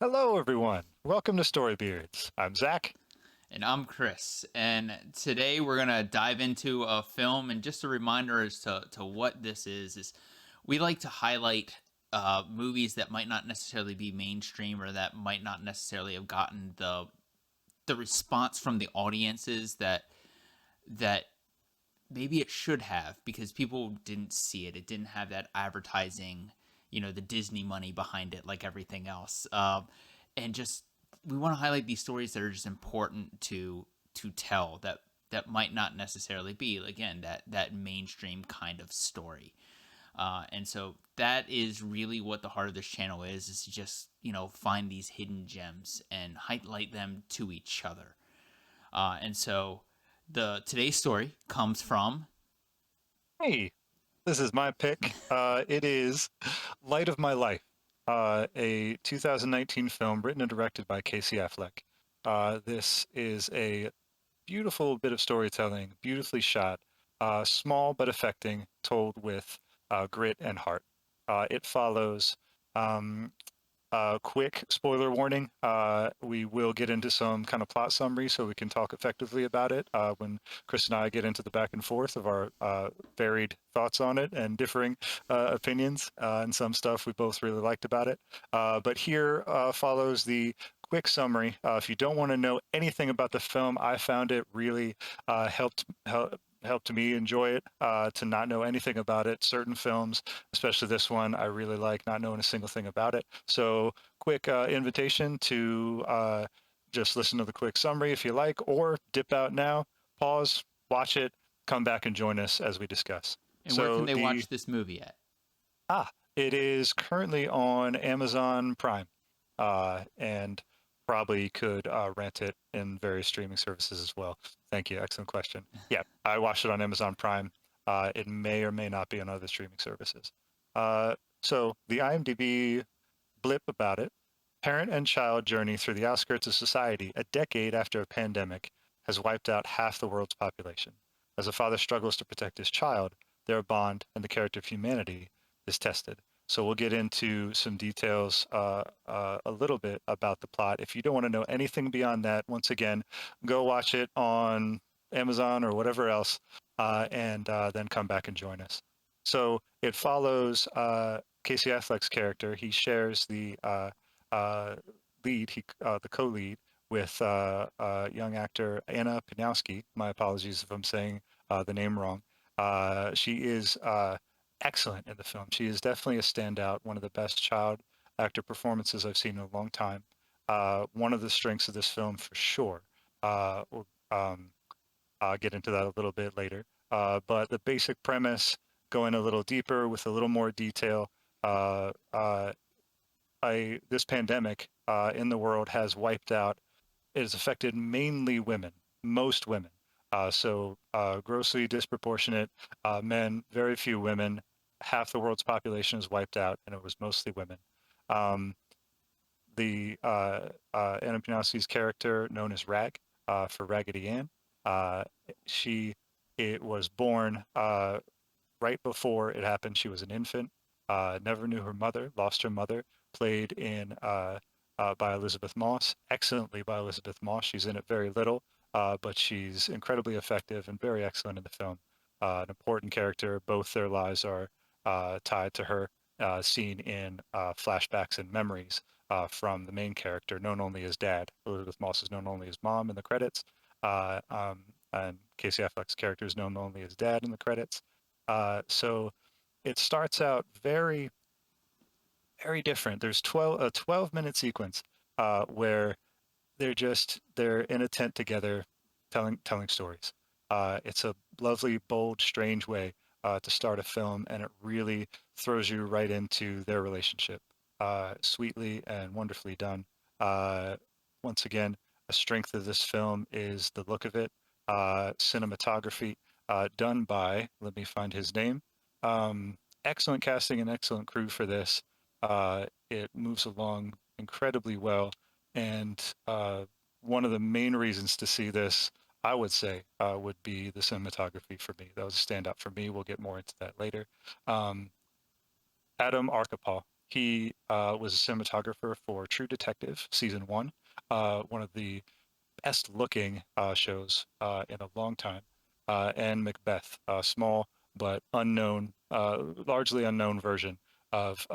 Hello, everyone. Welcome to Storybeards. I'm Zach. And I'm Chris. And today we're going to dive into a film. And just a reminder as to what this is we like to highlight movies that might not necessarily be mainstream or that might not necessarily have gotten the response from the audiences that maybe it should have because people didn't see it. It didn't have that advertising, the Disney money behind it like everything else. And just we want to highlight these stories that are just important to tell that might not necessarily be again that mainstream kind of story. And so that is really what the heart of this channel is to just find these hidden gems and highlight them to each other. And so the today's story comes from Hey, this is my pick. It is Light of My Life, a 2019 film written and directed by Casey Affleck. This is a beautiful bit of storytelling, beautifully shot, small but affecting, told with grit and heart. It follows um, quick spoiler warning. We will get into some kind of plot summary so we can talk effectively about it when Chris and I get into the back and forth of our varied thoughts on it and differing opinions and some stuff we both really liked about it. But here follows the quick summary. If you don't want to know anything about the film, I found it really helped me enjoy it, to not know anything about it. Certain films, especially this one, I really like not knowing a single thing about it. So quick invitation to just listen to the quick summary if you like, or dip out now, pause, watch it, come back and join us as we discuss. and where can So they watch this movie at? it is currently on Amazon Prime, and probably could rent it in various streaming services as well. Thank you. Excellent question. Yeah, I watched it on Amazon Prime. It may or may not be on other streaming services. So the IMDb blip about it. Parent and child journey through the outskirts of society a decade after a pandemic has wiped out half the world's population. As a father struggles to protect his child, their bond and the character of humanity is tested. So we'll get into some details a little bit about the plot. If you don't want to know anything beyond that, once again, go watch it on Amazon or whatever else, and then come back and join us. So it follows Casey Affleck's character. He shares uh, the co-lead with young actor Anna Pniowsky. My apologies if I'm saying the name wrong. She is excellent in the film. She is definitely a standout, one of the best child actor performances I've seen in a long time. One of the strengths of this film, for sure. We'll I'll get into that a little bit later. But the basic premise, going a little deeper with a little more detail, uh, uh, this pandemic in the world has wiped out. It has affected mainly women, most women. Grossly disproportionate men, very few women. Half the world's population is wiped out, and it was mostly women. Um, the Anna Pniowski's character, known as Rag, for Raggedy Ann, uh, she it was born right before it happened. She was an infant, never knew her mother, lost her mother, played in by Elisabeth Moss, excellently by Elisabeth Moss. She's in it very little, but she's incredibly effective and very excellent in the film. An important character. Both their lives are tied to her, seen in flashbacks and memories from the main character, known only as Dad. Elisabeth Moss is known only as Mom in the credits, and Casey Affleck's character is known only as Dad in the credits. So it starts out very, very different. There's 12-minute sequence where they're in a tent together telling stories. It's a lovely, bold, strange way to start a film, and it really throws you right into their relationship. Sweetly and wonderfully done. Uh, Once again, a strength of this film is the look of it. Cinematography done by, let me find his name. Excellent casting and excellent crew for this. It moves along incredibly well, and one of the main reasons to see this, I would say, would be the cinematography for me. That was a standout for me. We'll get more into that later. Um, Adam Arkapaw. he was a cinematographer for True Detective season one, one of the best looking shows in a long time, and Macbeth, a small but unknown, largely unknown version of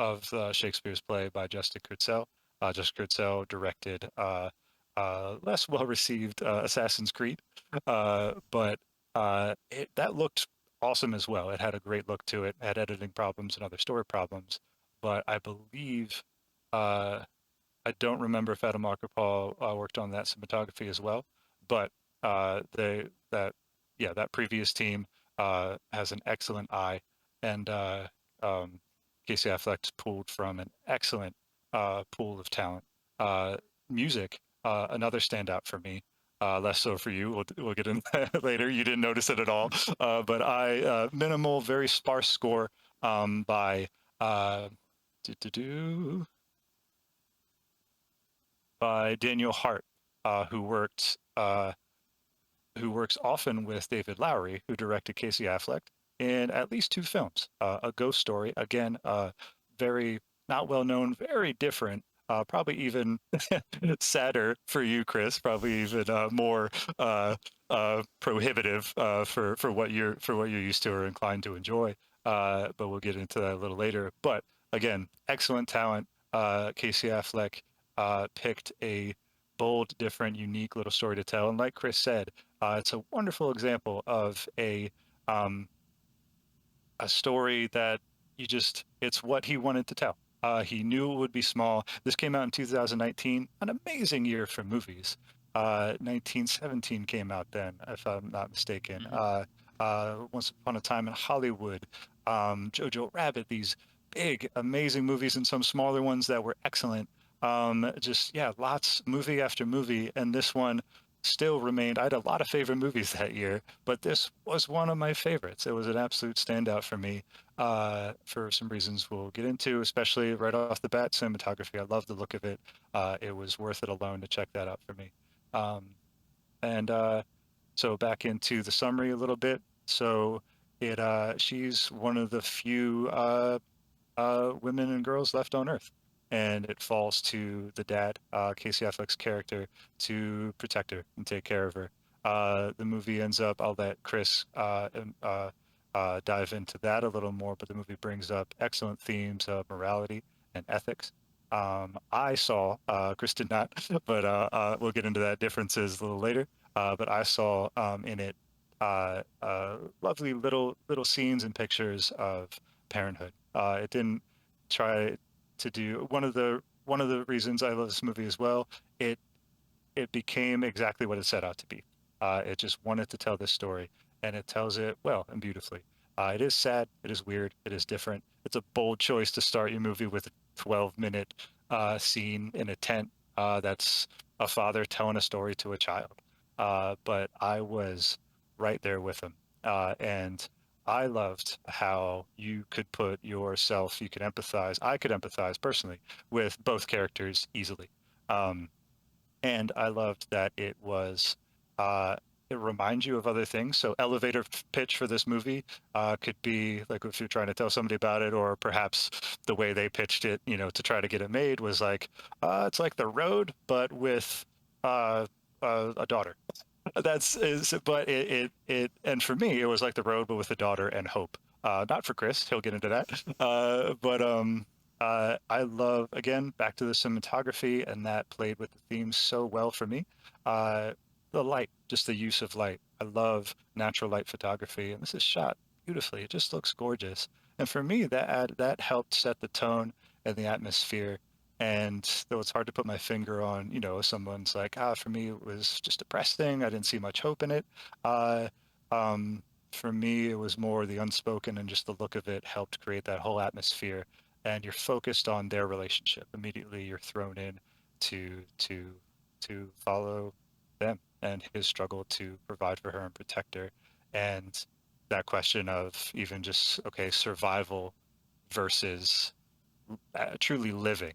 Shakespeare's play by Justin Kurzel. Justin Kurzel directed less well received Assassin's Creed, but that looked awesome as well. It had a great look to it, had editing problems and other story problems, but I believe uh, I don't remember if Adam Paul worked on that cinematography as well, but they that yeah, that previous team has an excellent eye, and um, Casey Affleck's pulled from an excellent pool of talent. Uh, Music, another standout for me. Less so for you. We'll get into that later. You didn't notice it at all, but I minimal, very sparse score by uh, do, do, do, by Daniel Hart, uh, who worked uh, who works often with David Lowery, who directed Casey Affleck in at least two films. A Ghost Story, again, very not well known, very different. Probably even sadder for you, Chris. Probably even more prohibitive for what you're used to or inclined to enjoy. But we'll get into that a little later. But again, excellent talent. Casey Affleck picked a bold, different, unique little story to tell. And like Chris said, it's a wonderful example of um, a story that it's what he wanted to tell. He knew it would be small. This came out in 2019, an amazing year for movies. 1917 came out then, if I'm not mistaken. Hmm. Once Upon a Time in Hollywood, Jojo Rabbit, these big, amazing movies, and some smaller ones that were excellent. Yeah, lots, movie after movie. And this one still remained, I had a lot of favorite movies that year, but this was one of my favorites. It was an absolute standout for me for some reasons we'll get into, especially right off the bat, cinematography. I love the look of it. It was worth it alone to check that out for me. Um, and So back into the summary a little bit. So she's one of the few women and girls left on Earth. And it falls to the dad, Casey Affleck's character, to protect her and take care of her. The movie ends up, I'll let Chris dive into that a little more, but the movie brings up excellent themes of morality and ethics. I saw, Chris did not, but we'll get into that differences a little later. But I saw in it lovely little scenes and pictures of parenthood. It didn't try to do one of the reasons I love this movie as well. It it became exactly what it set out to be. It just wanted to tell this story, and it tells it well and beautifully. It is sad, it is weird, it is different. It's a bold choice to start your movie with a 12-minute scene in a tent. That's a father telling a story to a child. But I was right there with him, and I loved how you could put yourself, you could empathize. I could empathize personally with both characters easily. Um, and I loved that uh, it reminds you of other things. So elevator pitch for this movie could be like if you're trying to tell somebody about it, or perhaps the way they pitched it, to try to get it made was like, it's like The Road, but with uh, a daughter. That's is, but and for me, it was like The Road, but with a daughter and hope. Not for Chris, he'll get into that. But I love again back to the cinematography, and that played with the themes so well for me. Uh, the light, just the use of light. I love natural light photography, and this is shot beautifully. It just looks gorgeous. And for me, that helped set the tone and the atmosphere. And though it's hard to put my finger on, someone's like, for me, it was just a press thing. I didn't see much hope in it. Uh, um, for me, it was more the unspoken, and just the look of it helped create that whole atmosphere. And you're focused on their relationship. Immediately, you're thrown in to to to follow them and his struggle to provide for her and protect her. And that question of even just, okay, survival versus truly living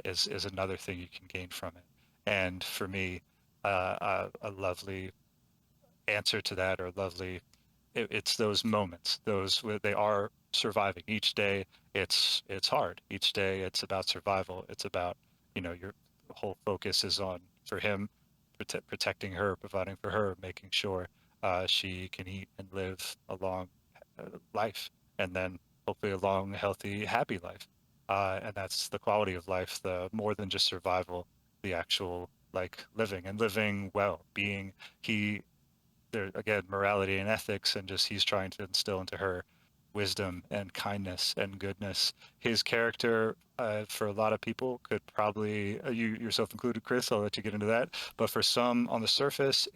is another thing you can gain from it. And for me, a lovely answer to that, or lovely it's those moments, those where they are surviving each day. It's hard each day. It's about survival. It's about, your whole focus is on for him, protecting her, providing for her, making sure she can eat and live a long life, and then hopefully a long, healthy, happy life. And that's the quality of life, the more than just survival, the actual like living and living well, being he there again, morality and ethics, and just he's trying to instill into her wisdom and kindness and goodness. His character, for a lot of people, could probably you yourself included, Chris. I'll let you get into that. But for some, on the surface,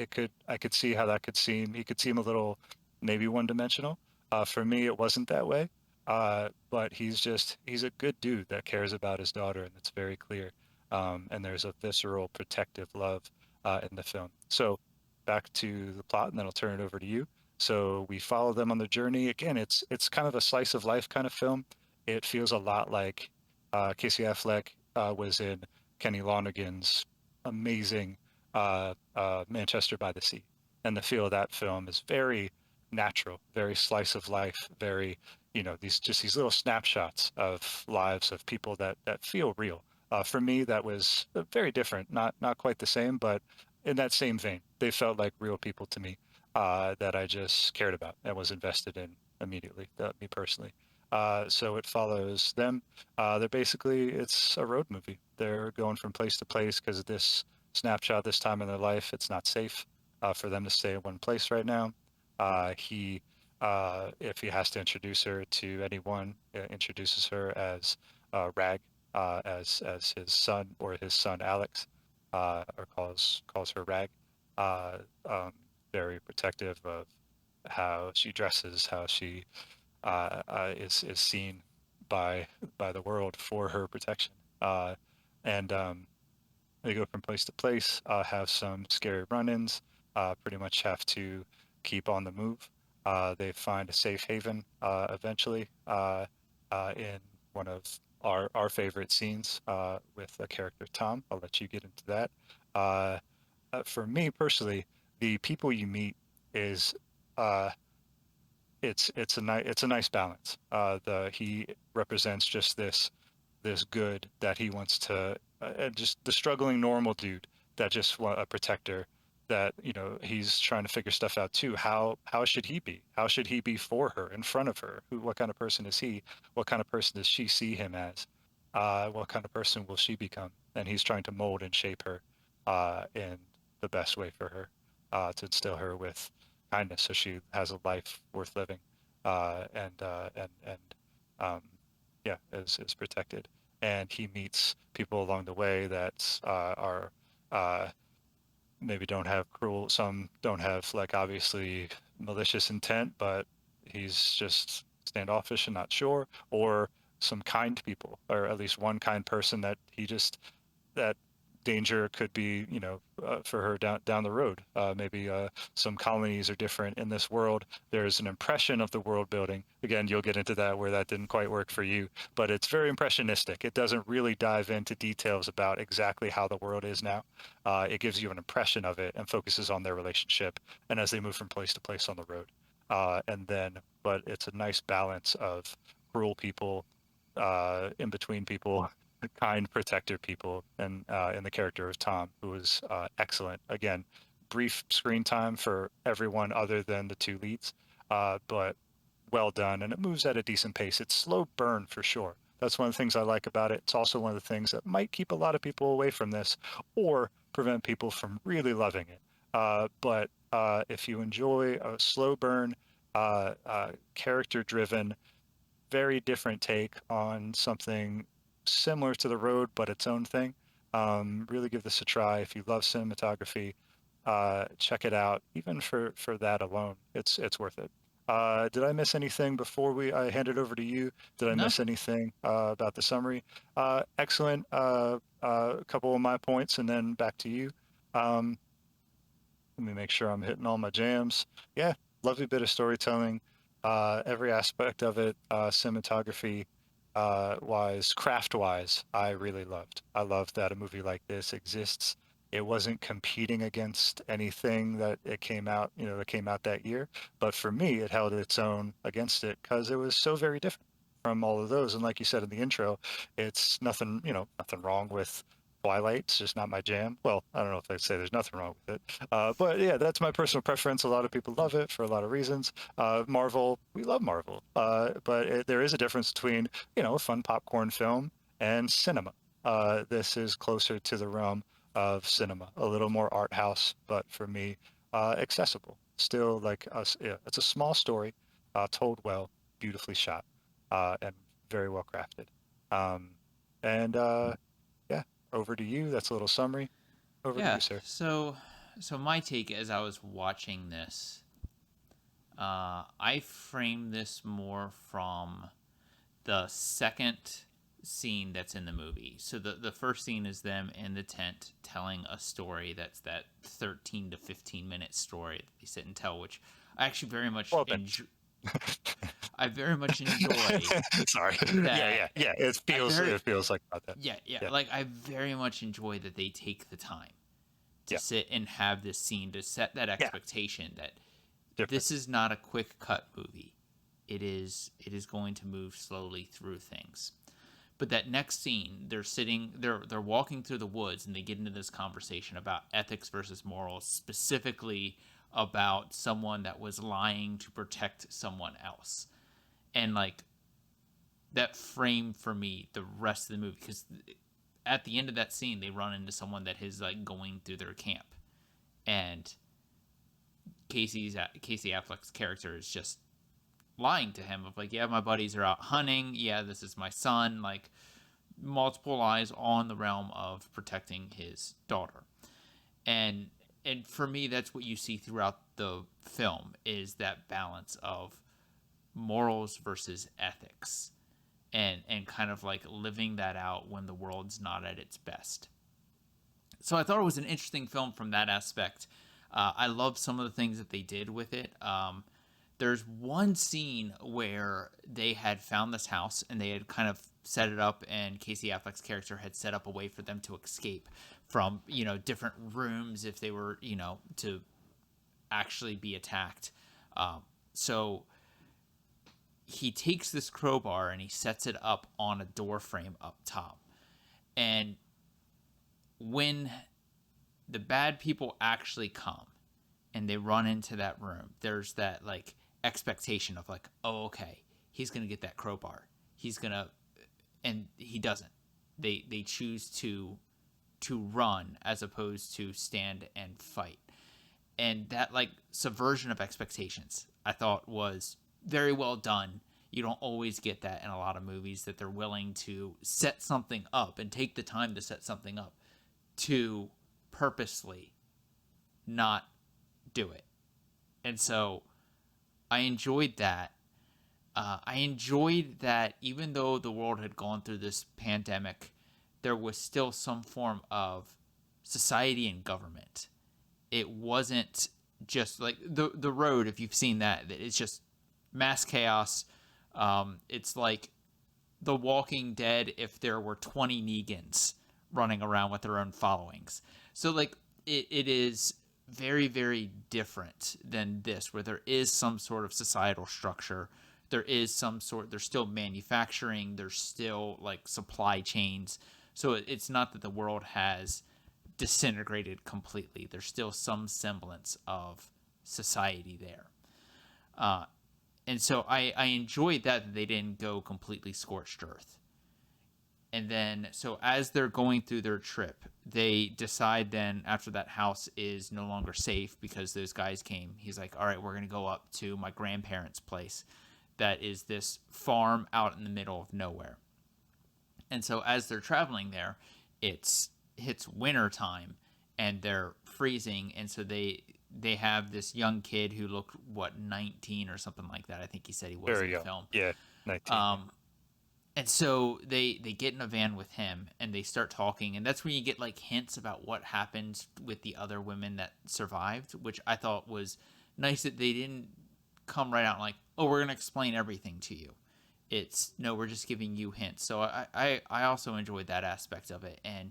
I could see how that could seem. He could seem a little maybe one-dimensional. For me, it wasn't that way. But he's a good dude that cares about his daughter, and it's very clear. And there's a visceral, protective love in the film. So back to the plot, and then I'll turn it over to you. So we follow them on the journey. Again, it's kind of a slice of life kind of film. It feels a lot like Casey Affleck was in Kenny Lonergan's amazing Manchester by the Sea, and the feel of that film is very natural, very slice of life, very these little snapshots of lives of people that feel real. For me, that was very different, not quite the same, but in that same vein, they felt like real people to me that I just cared about and was invested in immediately, me personally. So it follows them. It's a road movie. They're going from place to place because of this snapshot, this time in their life. It's not safe for them to stay in one place right now. If he has to introduce her to anyone, introduces her as Rag, as his son, or his son Alex, or calls her Rag. Uh, um, Very protective of how she dresses, how she is seen by the world for her protection. And They go from place to place, have some scary run-ins, pretty much have to keep on the move. They find a safe haven eventually in one of our favorite scenes with the character Tom. I'll let you get into that. Uh, for me personally, the people you meet is uh, it's a nice balance. The He represents just this good that he wants to, just the struggling normal dude that just want a protector, that he's trying to figure stuff out too. How should he be? How should he be for her, in front of her? What kind of person is he? What kind of person does she see him as? What kind of person will she become? And he's trying to mold and shape her in the best way for her, to instill her with kindness so she has a life worth living, and um, yeah, is protected. And he meets people along the way that are uh, maybe don't have cruel. Some don't have, like, obviously malicious intent, but he's just standoffish and not sure. Or some kind people, or at least one kind person that he just that danger could be, for her down the road. Maybe some colonies are different in this world. There's an impression of the world building. Again, you'll get into that where that didn't quite work for you, but it's very impressionistic. It doesn't really dive into details about exactly how the world is now. It gives you an impression of it and focuses on their relationship and as they move from place to place on the road. But it's a nice balance of cruel people, in between people, kind protector people, and in the character of Tom, who was excellent. Again, brief screen time for everyone other than the two leads, but well done, and it moves at a decent pace. It's slow burn for sure. That's one of the things I like about it. It's also one of the things that might keep a lot of people away from this, or prevent people from really loving it. But if you enjoy a slow burn, character driven, very different take on something similar to The Road, but its own thing. Really give this a try. If you love cinematography, check it out. Even for that alone, it's worth it. Did I miss anything before I hand it over to you? Did I No. miss anything about the summary? Excellent. A couple of my points, and then back to you. Um, Let me make sure I'm hitting all my jams. Yeah, lovely bit of storytelling. Every aspect of it, cinematography wise, craft wise, I really loved. I love that a movie like this exists It wasn't competing against anything that it came out, that came out that year. But for me, it held its own against it because it was so very different from all of those. And like you said in the intro, it's nothing, nothing wrong with Twilight. It's just not my jam. Well, I don't know if I'd say there's nothing wrong with it. But yeah, that's my personal preference. A lot of people love it for a lot of reasons. Marvel, we love Marvel. But there is a difference between, a fun popcorn film and cinema. This is closer to the realm of cinema, a little more art house, but for me, accessible. Still, like us, yeah, it's a small story, told well, beautifully shot, and very well crafted. Um, and yeah, over to you. That's a little summary. Over to Yeah. you, sir. So my take as I was watching this, I framed this more from the second scene that's in the movie. So the first scene is them in the tent telling a story that's that 13 to 15-minute story that they sit and tell, which I actually very much 12 minutes. I very much enjoy Sorry. Yeah, that. yeah, yeah. It I feels very it feels like about that. yeah, Yeah, like I very much enjoy that they take the time to yeah, sit and have this scene to set that yeah. expectation that Different. this is not a quick cut movie. It is going to move slowly through things. But that next scene, they're walking through the woods and they get into this conversation about ethics versus morals, specifically about someone that was lying to protect someone else. And like that framed for me the rest of the movie, because at the end of that scene they run into someone that is like going through their camp, and Casey Affleck's character is just lying to him of like, yeah, my buddies are out hunting, yeah, this is my son, like multiple lies on the realm of protecting his daughter. And and for me that's what you see throughout the film, is that balance of morals versus ethics, and kind of like living that out when the world's not at its best. So I thought it was an interesting film from that aspect. I love some of the things that they did with it. There's one scene where they had found this house and they had kind of set it up, and Casey Affleck's character had set up a way for them to escape from, different rooms if they were, to actually be attacked. So he takes this crowbar and he sets it up on a door frame up top. And when the bad people actually come and they run into that room, there's that like expectation of like, oh, okay, he's gonna get that crowbar. He's gonna, and he doesn't. They choose to run as opposed to stand and fight. And that like subversion of expectations, I thought was very well done. You don't always get that in a lot of movies, that they're willing to set something up and take the time to set something up to purposely not do it. And so I enjoyed that. I enjoyed that even though the world had gone through this pandemic, there was still some form of society and government. It wasn't just like the road. If you've seen that, it's just mass chaos. It's like The Walking Dead if there were 20 Negans running around with their own followings. So like it is very very different than this, where there is some sort of societal structure. There's still manufacturing, there's still like supply chains. So it's not that the world has disintegrated completely. There's still some semblance of society there. Uh, and so I enjoyed that they didn't go completely scorched earth. And then, so as they're going through their trip, they decide then after that house is no longer safe because those guys came, he's like, all right, we're going to go up to my grandparents' place. That is this farm out in the middle of nowhere. And so as they're traveling there, hits winter time and they're freezing. And so they have this young kid who looked, what, 19 or something like that. I think he said he was in Very the young. film. Yeah, 19. Yeah. Um, and so they get in a van with him and they start talking, and that's when you get like hints about what happened with the other women that survived, which I thought was nice, that they didn't come right out like, oh, we're gonna explain everything to you. It's no, we're just giving you hints. So I also enjoyed that aspect of it. And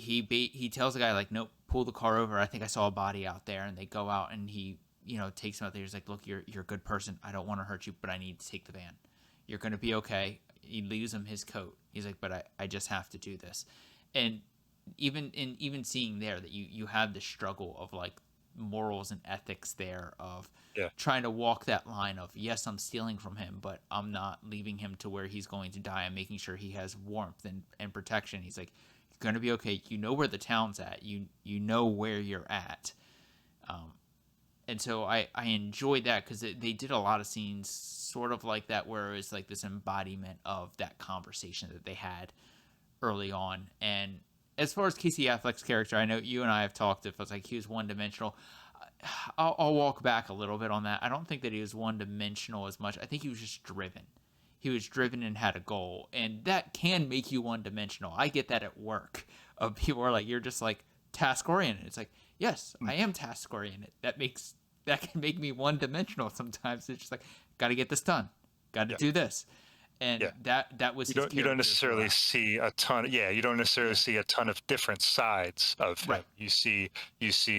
he tells the guy like, nope, pull the car over. I think I saw a body out there, and they go out and he takes him out there. He's like, look, you're a good person. I don't want to hurt you, but I need to take the van. You're gonna be okay. He leaves him his coat. He's like, but I just have to do this, and even seeing there that you have the struggle of like morals and ethics there of Yeah. trying to walk that line of, yes, I'm stealing from him, but I'm not leaving him to where he's going to die. I'm making sure he has warmth and protection. He's like, you're going to be okay. You know where the town's at. You know where you're at. And so I enjoyed that because they did a lot of scenes sort of like that where it was like this embodiment of that conversation that they had early on. And as far as Casey Affleck's character, I know you and I have talked if it's like he was one dimensional. I'll walk back a little bit on that. I don't think that he was one dimensional as much. I think he was just driven. He was driven and had a goal, and that can make you one dimensional. I get that at work. Of people are like, you're just like task oriented. It's like, yes, Mm. I am task oriented. That can make me one dimensional sometimes. It's just like, got to get this done, got to Yeah. do this, and Yeah. that was You don't necessarily see a ton. Yeah, you don't necessarily see a ton of different sides of him. right. You see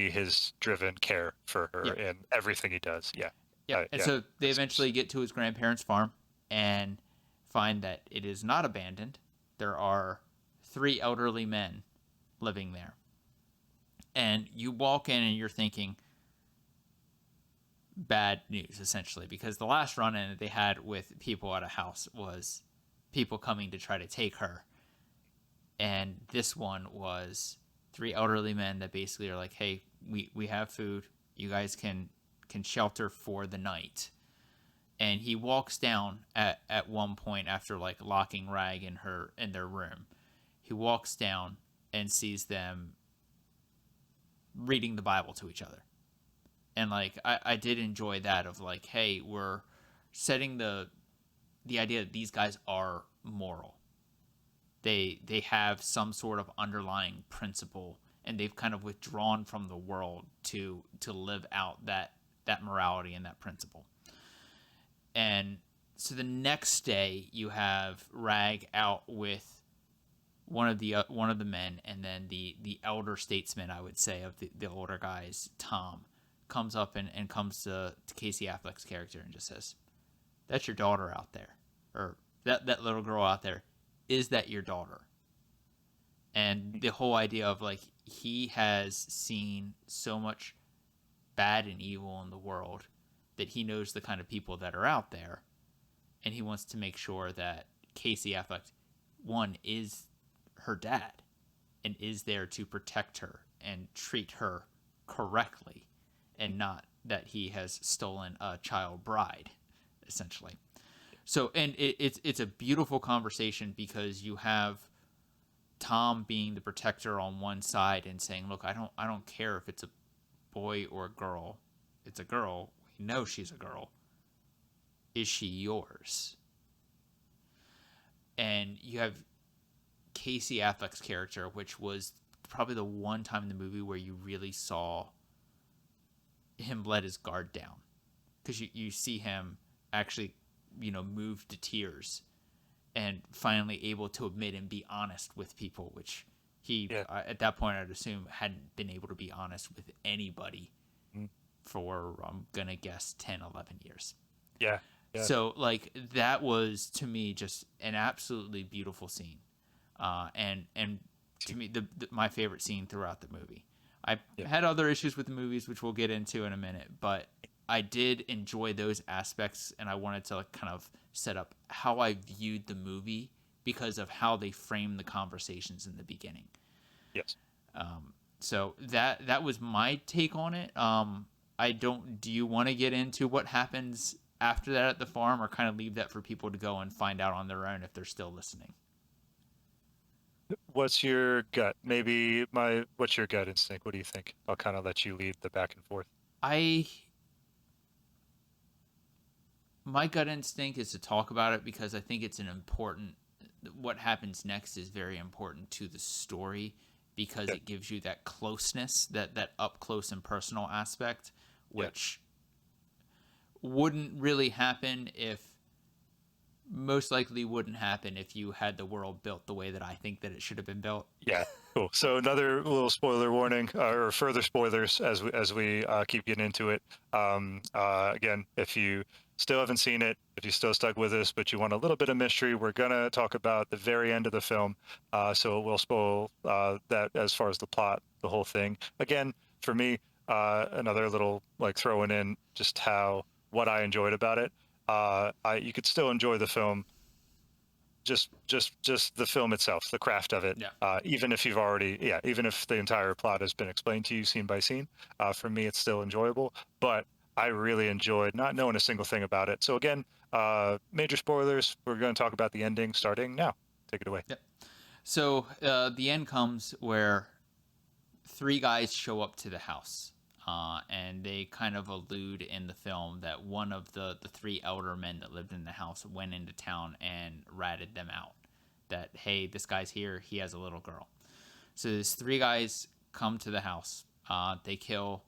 his driven care for her Yeah. in everything he does. Yeah. Yeah, and Yeah. so they eventually get to his grandparents' farm and find that it is not abandoned. There are 3 elderly men living there. And you walk in and you're thinking bad news, essentially, because the last run in that they had with people at a house was people coming to try to take her. And this one was 3 elderly men that basically are like, hey, we have food. You guys can shelter for the night. And he walks down at one point after like locking Rag in their room. He walks down and sees them reading the Bible to each other. And like I did enjoy that of like, hey, we're setting the idea that these guys are moral. They have some sort of underlying principle, and they've kind of withdrawn from the world to live out that morality and that principle. And so the next day you have Rag out with one of the men, and then the elder statesman, I would say, of the older guys, Tom, comes up and comes to Casey Affleck's character and just says, that's your daughter out there, or that little girl out there, is that your daughter? And the whole idea of like, he has seen so much bad and evil in the world that he knows the kind of people that are out there, and he wants to make sure that Casey Affleck, one, is her dad and is there to protect her and treat her correctly, and not that he has stolen a child bride, essentially. So, and it's a beautiful conversation because you have Tom being the protector on one side and saying, look, I don't care if it's a boy or a girl. It's a girl. We know she's a girl. Is she yours? And you have Casey Affleck's character, which was probably the one time in the movie where you really saw him let his guard down, because you see him actually moved to tears and finally able to admit and be honest with people, which he Yeah. at that point I'd assume hadn't been able to be honest with anybody Mm. for, I'm gonna guess, 10, 11 years. Yeah. Yeah. So like, that was to me just an absolutely beautiful scene, and to me my favorite scene throughout the movie. I Yeah. had other issues with the movies, which we'll get into in a minute, but I did enjoy those aspects, and I wanted to like kind of set up how I viewed the movie because of how they framed the conversations in the beginning. Yes. So that was my take on it. Do you want to get into what happens after that at the farm, or kind of leave that for people to go and find out on their own if they're still listening? What's your gut? What's your gut instinct? What do you think? I'll kind of let you lead the back and forth. My gut instinct is to talk about it because I think it's an important. What happens next is very important to the story because Yeah. it gives you that closeness, that up close and personal aspect, Yeah. which wouldn't really happen most likely wouldn't happen if you had the world built the way that I think that it should have been built. Yeah. Cool. So another little spoiler warning, or further spoilers as we keep getting into it. Again, if you still haven't seen it, if you still stuck with us, but you want a little bit of mystery, we're gonna talk about the very end of the film. So we'll spoil that as far as the plot, the whole thing. Again, for me, another little like throwing in just how what I enjoyed about it. You could still enjoy the film, just the film itself, the craft of it. Yeah. Even if you've already, yeah, even if the entire plot has been explained to you scene by scene, for me it's still enjoyable. But I really enjoyed not knowing a single thing about it. So again, major spoilers. We're going to talk about the ending starting now. Take it away. Yep. So the end comes where three guys show up to the house. And they kind of allude in the film that one of the three elder men that lived in the house went into town and ratted them out. That, hey, this guy's here, he has a little girl. So these three guys come to the house. They kill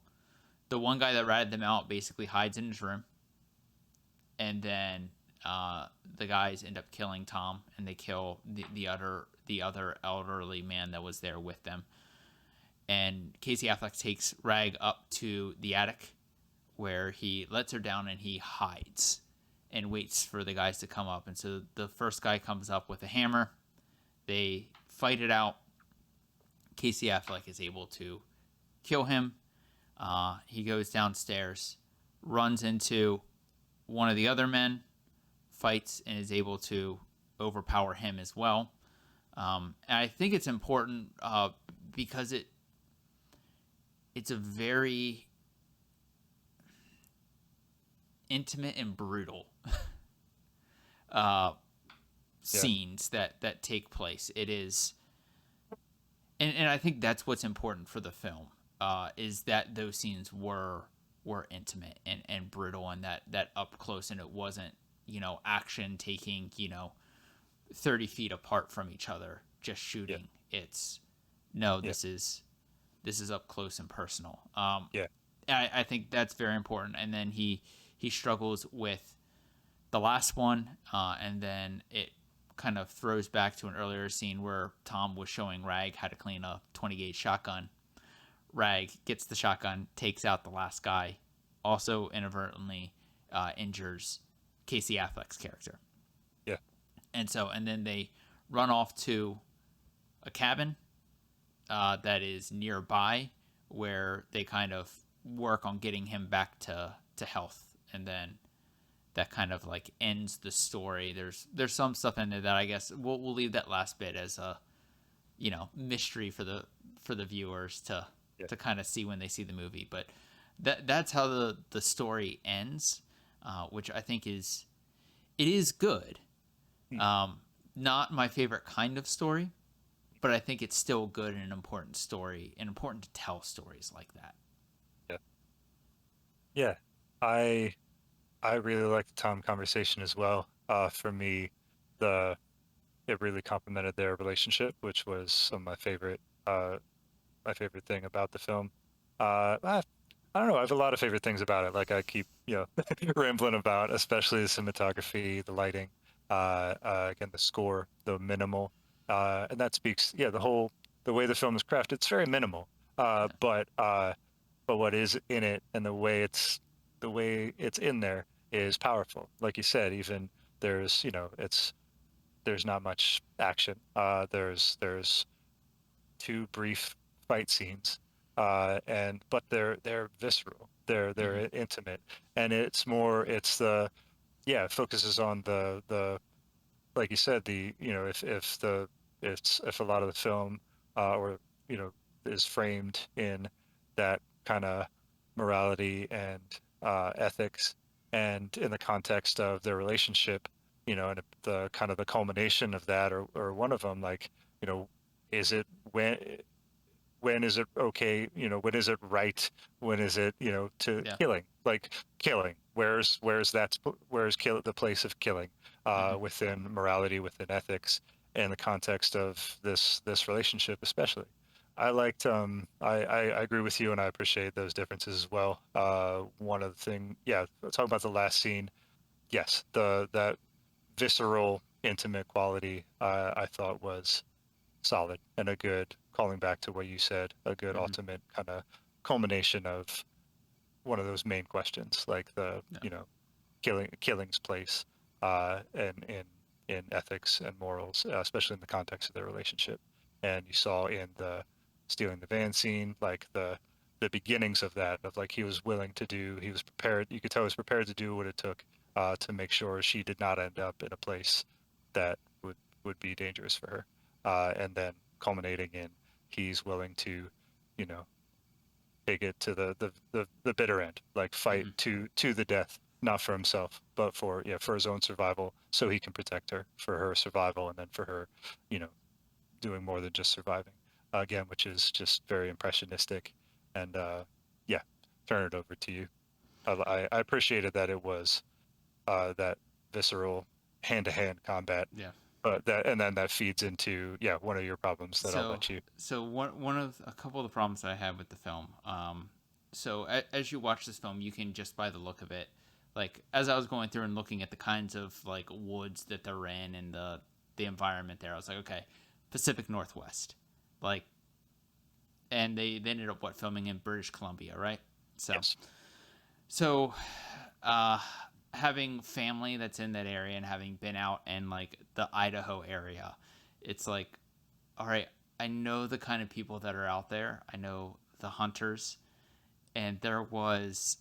the one guy that ratted them out, basically hides in his room. And then the guys end up killing Tom, and they kill the other elderly man that was there with them. And Casey Affleck takes Rag up to the attic where he lets her down and he hides and waits for the guys to come up. And so the first guy comes up with a hammer. They fight it out. Casey Affleck is able to kill him. He goes downstairs, runs into one of the other men, fights, and is able to overpower him as well. And I think it's important because it's a very intimate and brutal Yeah, scenes that take place. It is, and I think that's what's important for the film, is that those scenes were intimate and brutal, and that up close, and it wasn't, action taking, 30 feet apart from each other just yeah, shooting. It's no, yeah, this is up close and personal. yeah, I think that's very important. And then he struggles with the last one, and then it kind of throws back to an earlier scene where Tom was showing Rag how to clean a 20 gauge shotgun. Rag gets the shotgun, takes out the last guy, also inadvertently injures Casey Affleck's character. yeah, And then they run off to a cabin that is nearby, where they kind of work on getting him back to health. And then that kind of like ends the story. There's some stuff in there that I guess we'll leave that last bit as a mystery for the viewers yeah. to kind of see when they see the movie. But that's how the story ends, which I think it is good. Hmm. Not my favorite kind of story, but I think it's still good and an important story, and important to tell stories like that. Yeah, yeah. I I really like the Tom conversation as well. For me, the it really complemented their relationship, which was some of my favorite thing about the film. I don't know. I have a lot of favorite things about it. Like I keep, rambling about, especially the cinematography, the lighting, again, the score, the minimal, and that speaks, yeah, the way the film is crafted. It's very minimal, Yeah. but what is in it and the way it's in there is powerful. Like you said, even there's, there's not much action. There's two brief fight scenes, and but they're visceral. Mm-hmm. They're intimate, and it's the yeah, it focuses on the like you said, the if the if a lot of the film or you know is framed in that kind of morality and ethics, and in the context of their relationship, and the kind of the culmination of that, or one of them, like, is it when is it okay, when is it right, when is it, to Yeah. killing, like killing, where's kill the place of killing Mm-hmm. within morality, within ethics, in the context of this relationship especially. I liked I agree with you, and I appreciate those differences as well. One of the thing, yeah, talking about the last scene, yes, the that visceral intimate quality, I thought was solid and a good calling back to what you said, a good Mm-hmm. ultimate kind of culmination of one of those main questions, like the Yeah. killing's place and in ethics and morals, especially in the context of their relationship. And you saw in the stealing the van scene, like the beginnings of that, of like he was willing to do, he was prepared. You could tell he was prepared to do what it took to make sure she did not end up in a place that would be dangerous for her. And then culminating in he's willing to, you know, take it to the bitter end, like fight Mm-hmm. to the death, not for himself, but for yeah, for his own survival, so he can protect her for her survival, and then for her, you know, doing more than just surviving. Again, which is just very impressionistic, and yeah, turn it over to you. I appreciated that it was that visceral hand-to-hand combat, Yeah. but that and then that feeds into yeah one of your problems that I'll So let you. so one of a couple of the problems that I had with the film. As you watch this film, you can just by the look of it, like as I was going through and looking at the kinds of like woods that they're in and the environment there, I was like, okay, Pacific Northwest, like, and they ended up filming in British Columbia, right? So Yes. so uh having family that's in that area and having been out in like the Idaho area, it's like, all right, I know the kind of people that are out there. I know the hunters, and there was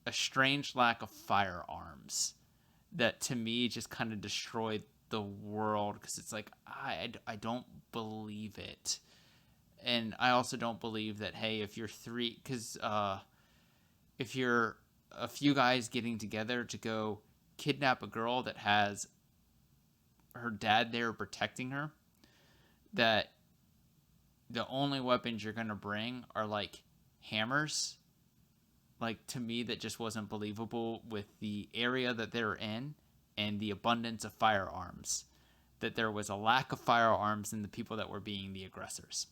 a strange lack of firearms that to me just kind of destroyed the world because it's like I don't believe it. And I also don't believe that, hey, if you're three, because if you're a few guys getting together to go kidnap a girl that has her dad there protecting her, that the only weapons you're going to bring are like hammers. Like, to me, that just wasn't believable with the area that they're in and the abundance of firearms. That there was a lack of firearms in the people that were being the aggressors.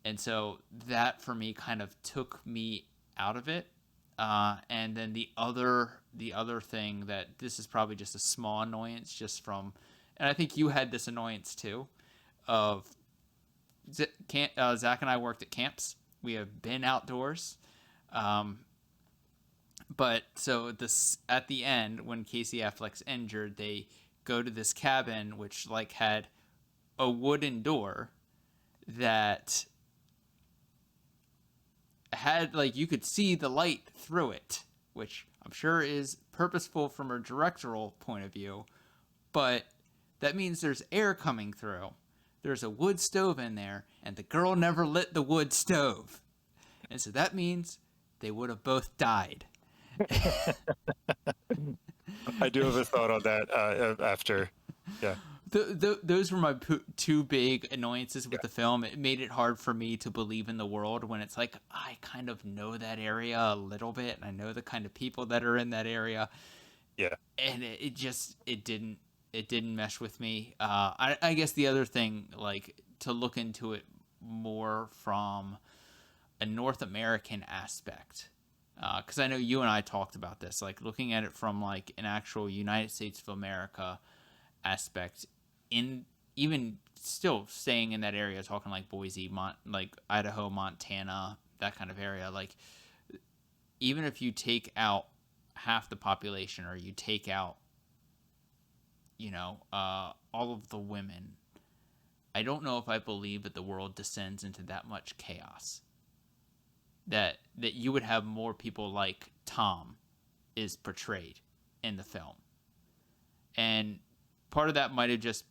And so that for me kind of took me out of it. And then the other thing that this is probably just a small annoyance, just from, and I think you had this annoyance too, of Zach and I worked at camps. We have been outdoors. Um, but so this at the end when Casey Affleck's injured, they go to this cabin which like had a wooden door that had like you could see the light through it, which I'm sure is purposeful from a directorial point of view, but that means there's air coming through. There's a wood stove in there, and the girl never lit the wood stove. And so that means they would have both died. I do have a thought on that after. Yeah, Those were my two big annoyances yeah, with the film. It made it hard for me to believe in the world when it's like I kind of know that area a little bit, and I know the kind of people that are in that area, yeah, and it didn't mesh with me. I guess the other thing, like to look into it more from a North American aspect, because I know you and I talked about this, like looking at it from like an actual United States of America aspect, in even still staying in that area, talking like Boise, like Idaho, Montana, that kind of area. Like even if you take out half the population, or you take out, all of the women, I don't know if I believe that the world descends into that much chaos. That you would have more people like Tom is portrayed in the film, and part of that might have just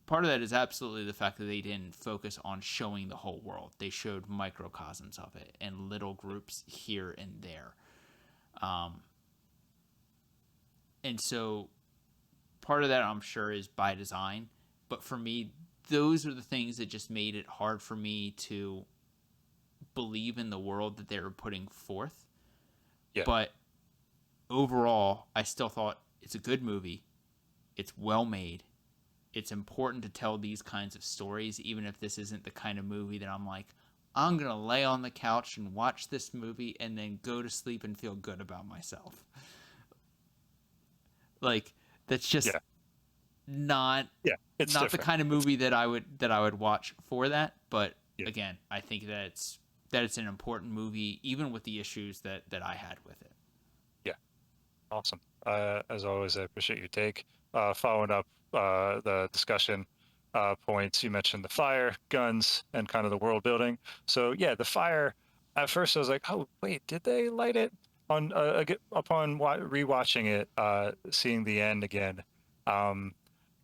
part of that is absolutely the fact that they didn't focus on showing the whole world. They showed microcosms of it and little groups here and there. Um, and so part of that, I'm sure, is by design. But for me, those are the things that just made it hard for me to believe in the world that they were putting forth. yeah, But overall, I still thought it's a good movie. It's well made. It's important to tell these kinds of stories, even if this isn't the kind of movie that I'm like, I'm going to lay on the couch and watch this movie and then go to sleep and feel good about myself. Like, that's just yeah. not Yeah, it's not the different. kind of It's movie that I would watch for that. But yeah, again, I think that it's an important movie, even with the issues that I had with it. yeah, awesome. As always, I appreciate your take. Following up the discussion points, you mentioned the fire, guns, and kind of the world building. So yeah, the fire. At first, I was like, "Oh, wait, did they light it?" On upon rewatching it, seeing the end again. Um,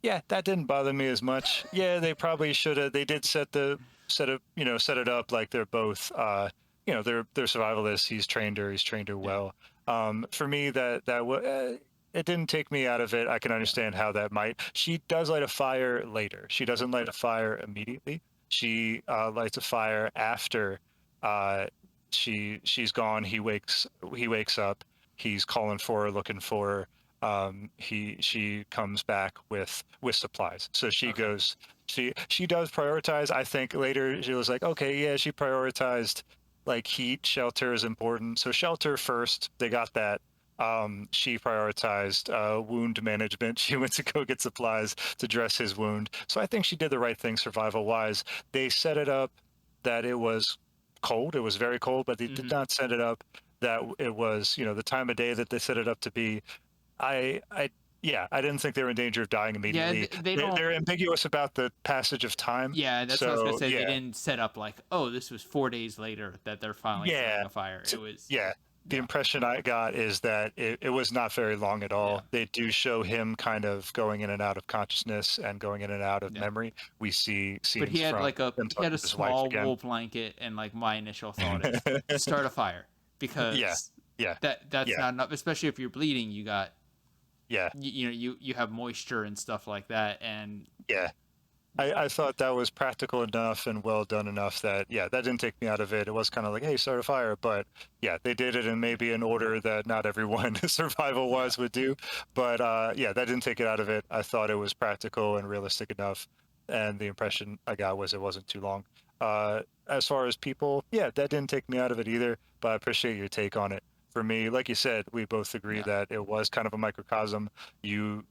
yeah, that didn't bother me as much. Yeah, they probably should have. They did set it up like they're both. They're survivalists. He's trained her. He's trained her Yeah, well. For me, it didn't take me out of it. I can yeah, understand how that might. She does light a fire later. She doesn't light a fire immediately. She lights a fire after uh, she's gone. He wakes up. He's calling for her, looking for her. She comes back with supplies. So she okay, goes. She does prioritize. I think later she was like, okay, yeah, she prioritized like heat, shelter is important. So shelter first. They got that. She prioritized wound management. She went to go get supplies to dress his wound. So I think she did the right thing survival wise. They set it up that it was cold. It was very cold, but they did hmm not set it up that it was, the time of day that they set it up to be. I yeah, I didn't think they were in danger of dying yeah. immediately. They don't. They're ambiguous about the passage of time. Yeah, that's what I was gonna So say. They yeah, didn't set up like, oh, this was 4 days later that they're finally yeah, starting a fire. It t- was, yeah. The yeah, impression I got is that it was not very long at yeah, all. They do show him kind of going in and out of consciousness and going in and out of yeah. memory. We see But scenes from him he had talking a to his wife small again. wool blanket, and like my initial thought is start a fire Yeah, because yeah, that's yeah, not enough. Especially if you're bleeding, you got yeah, you know you have moisture and stuff like that, and yeah. I thought that was practical enough and well done enough that yeah, that didn't take me out of it. It was kind of like, hey, start a fire, but yeah, they did it in maybe an order that not everyone survival yeah, wise would do. But yeah, that didn't take it out of it. I thought it was practical and realistic enough, and the impression I got was it wasn't too long. As far as people, yeah, that didn't take me out of it either. But I appreciate your take on it. For me, like you said, we both agree yeah, that it was kind of a microcosm. You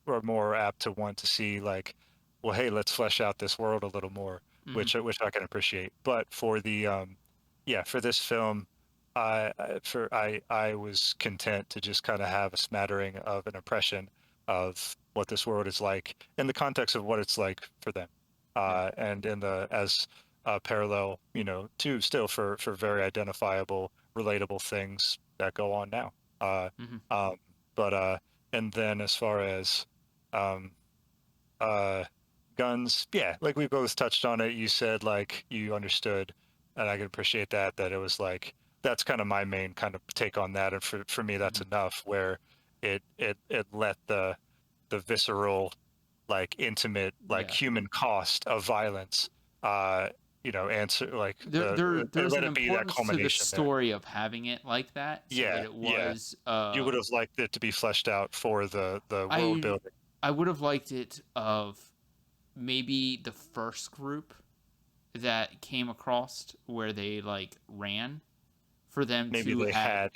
are more apt to want to see like, well, hey, let's flesh out this world a little more, hmm which I can appreciate. But for the yeah, for this film, I was content to just kind of have a smattering of an impression of what this world is like in the context of what it's like for them, yeah, and in the as parallel, to still for very identifiable, relatable things that go on now. Uh, hmm um, but and then as far as um, uh, guns, yeah, like we both touched on it. You said like you understood, and I can appreciate that it was like that's kind of my main kind of take on that, and for me that's hmm enough. Where it let the visceral, like intimate, like yeah. human cost of violence, uh, answer like it There's let an it be that importance to the culmination there. story of having it like that, so that Yeah, it yeah. was You would have liked it to be fleshed out for the world I building. I would have liked it of maybe the first group that came across where they like ran for them Maybe to they have had,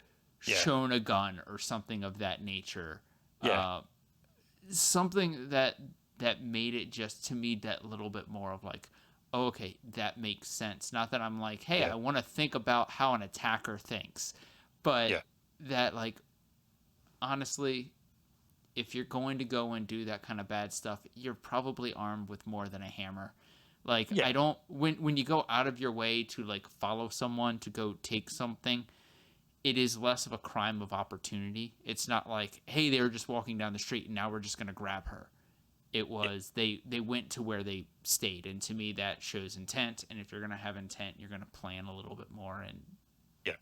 yeah, shown a gun or something of that nature. yeah, Uh, something that made it just to me that little bit more of like, oh, okay, that makes sense. Not that I'm like, hey, yeah, I want to think about how an attacker thinks, but yeah, that like honestly, if you're going to go and do that kind of bad stuff, you're probably armed with more than a hammer. Like yeah, I don't when you go out of your way to like follow someone to go take something, it is less of a crime of opportunity. It's not like, hey, they were just walking down the street and now we're just going to grab her. It yeah, was they went to where they stayed, and to me that shows intent. And if you're going to have intent, you're going to plan a little bit more. And yeah,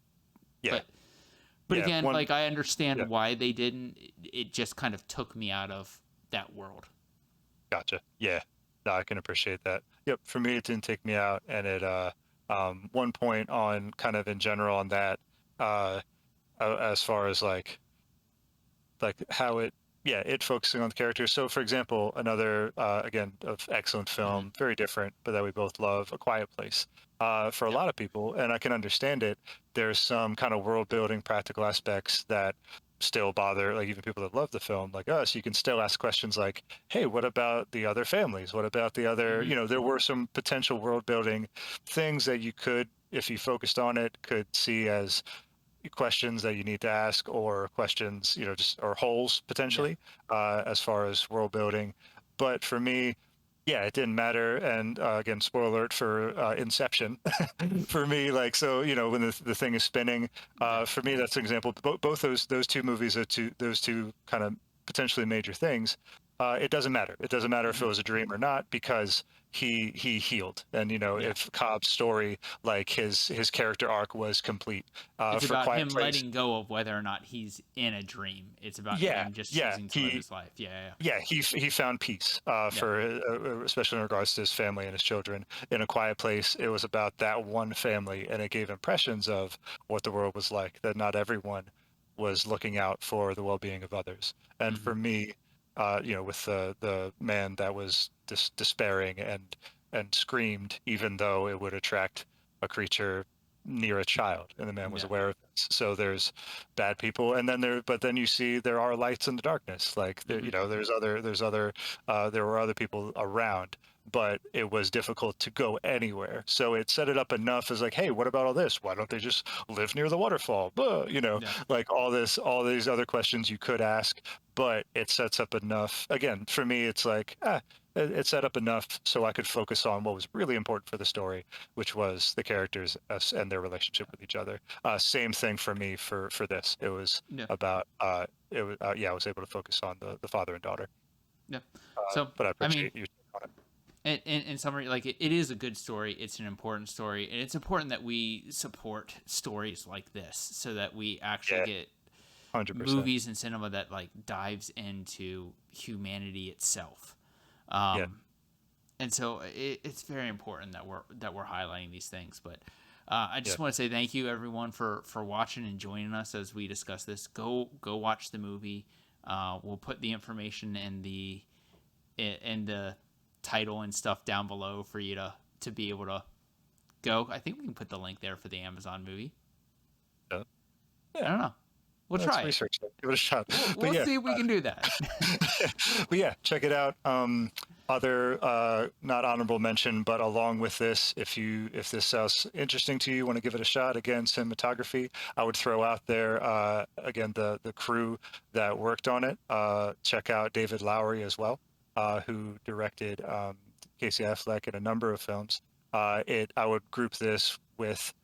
yeah, but but yeah. again, One, like I yeah, understand why they didn't. It just kind of took me out of that world. gotcha. Yeah, no, I can appreciate that. Yep, for me, it didn't take me out, and one point on kind of in general on that, uh, as far as like how it yeah it focusing on the characters. So for example, another again of excellent Mm-hmm. film, very different but that we both love, A Quiet Place. For a Yeah. lot of people, and I can understand it, there's some kind of world building practical aspects that still bother, like even people that love the film like us, you can still ask questions like, hey, what about the other families, what about the other, Hmm. there were some potential world building things that you could, if you focused on it, could see as questions that you need to ask, or questions, just, or holes Yeah. potentially, as far as world building. But for me, yeah, it didn't matter. And again, spoiler alert for Inception. For me, like, so, when the thing is spinning, Yeah. for me, that's an example. Both those two movies are those two kind of potentially major things. It doesn't matter. It doesn't matter if it Hmm. was a dream or not, because he healed. And Yeah. if Cobb's story, like his character arc, was complete. It's For about Quiet him Place, letting go of whether or not he's in a dream. It's about yeah, him just yeah, choosing to live his life. Yeah. he found peace, Yeah. for especially in regards to his family and his children. In A Quiet Place, it was about that one family, and it gave impressions of what the world was like. That not everyone was looking out for the well-being of others. And Hmm. for me, with the man that was despairing and screamed, even though it would attract a creature near a child, and the man was Yeah. aware of this. So there's bad people, and then but then you see there are lights in the darkness. Like there, Hmm. there were other people around, but it was difficult to go anywhere. So it set it up enough as like, hey, what about all this? Why don't they just live near the waterfall? Blah, Yeah. like all these other questions you could ask. But it sets up enough. Again, for me, it's like, it set up enough so I could focus on what was really important for the story, which was the characters, and their relationship with each other. Same thing for me for this. It was Yeah. about yeah, I was able to focus on the father and daughter. Yeah. So, But I I mean, appreciate you on it. in summary, like it is a good story. It's an important story, and it's important that we support stories like this so that we actually Yeah, get 100%. movies and cinema that like dives into humanity itself. Yeah, Um, and so it's very important that we're highlighting these things. But I yeah, just want to say thank you everyone for watching and joining us as we discuss this. Go watch the movie. We'll put the information in the title and stuff down below for you to be able to go. I think we can put the link there for the Amazon movie. yeah, I yeah. don't know. We'll Let's try it. research it. Give it a shot. But We'll yeah, see if we can do that. but yeah, check it out. Other not honorable mention, but along with this, if this sounds interesting to you, want to give it a shot. Again, cinematography. I would throw out there, again, the crew that worked on it. Check out David Lowery as well, who directed Casey Affleck in a number of films. I would group this with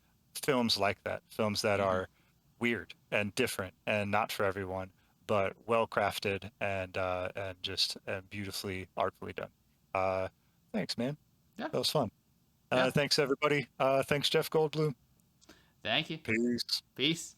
films like that, films that Hmm. are weird and different and not for everyone, but well crafted and just beautifully artfully done. Uh, Thanks, man. Yeah. That was fun. Yeah. Thanks, everybody. Thanks, Jeff Goldblum. Thank you. Peace. Peace.